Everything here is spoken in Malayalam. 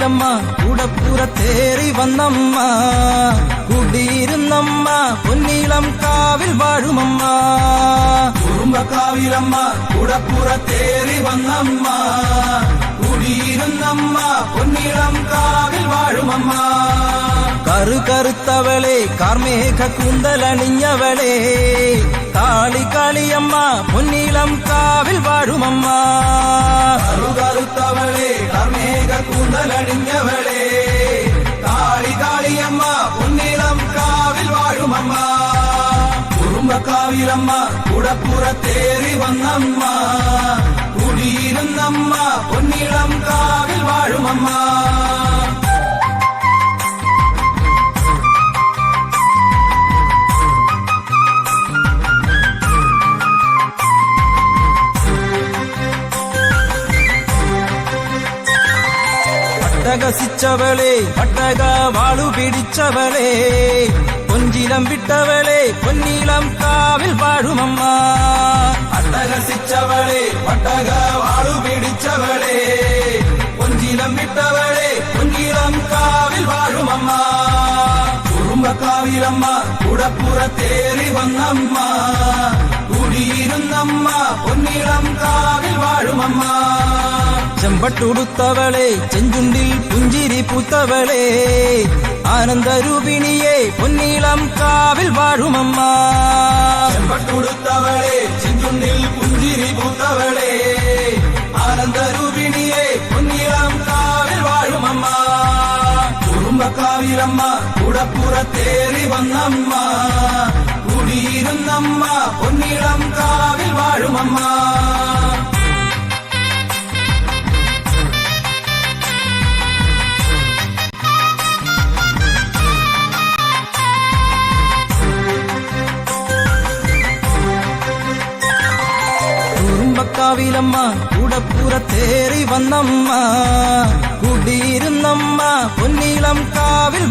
കാവിലമ്മ കൂടപ്പുറത്തേറി വന്നമ്മ കുടിയിരുന്നമ്മ പൊന്നീളം കാവിൽ വാഴുമമ്മ കുറുമ്പക്കാവിലമ്മ കൂടപ്പുറത്തേറി വന്നമ്മ കുടിയിരുന്നമ്മ പൊന്നീളം കാവിൽ വാഴുമമ്മ കറുകറുത്തവളെ കാർമേഘ കൂന്തലണിഞ്ഞവളെ കാളി കാളിയമ്മ പൊന്നീളം കാവിൽ വാഴുമമ്മ കറുകറുത്തവളെ കാർമേഘ കൂന്തലണിഞ്ഞവളെ കാളി കാളിയമ്മ പൊന്നീളം കാവിൽ വാഴുമമ്മ കുറുമ്പക്കാവിലമ്മ കൂടപ്പുറത്തേറി വന്നമ്മ കുടിയിരുന്നമ്മ പൊന്നീളം കാവിൽ വാഴുമമ്മ പട്ടകസിച്ചവളെ പട്ടക വാളു പിടിച്ചവളെ പൊഞ്ചിലം വിട്ടവളെ പൊന്നീളം കാവിൽ വാഴുമമ്മ പട്ടകസിച്ചവളെ പട്ടക വാളു പിടിച്ചവളെ പൊഞ്ചിലം വിട്ടവളെ പൊന്നീളം കാവിൽ വാഴുമമ്മ കുറുമ്പക്കാവിലമ്മ കൂടപ്പുറത്തേറി വന്നമ്മ കുടിയിരുന്നമ്മ പൊന്നീളം കാവിൽ വാഴുമമ്മ ചെമ്പട്ടുടുത്തവളെ ചെഞ്ചുണ്ടിൽ പുഞ്ചിരി പൂത്തവളെ ആനന്ദരൂപിണിയെ പൊന്നീളം കാവിൽ വാഴുമമ്മ ചെമ്പട്ടുടുത്തവളെ ചെഞ്ചുണ്ടിൽ പുഞ്ചിരി പൂത്തവളെ ആനന്ദരൂപിണിയെ പൊന്നീളം കാവിൽ വാഴുമമ്മ കുറുമ്പക്കാവിലമ്മ കൂടപ്പുറത്തേറി വന്നമ്മ കുടിയിരുന്നമ്മ പൊന്നീളം കാവിൽ വാഴുമമ്മ കാവിലമ്മ കൂടപ്പുറത്തേറി വന്നമ്മ കുടിയിരുന്നമ്മ പൊന്നീളം കാവിൽ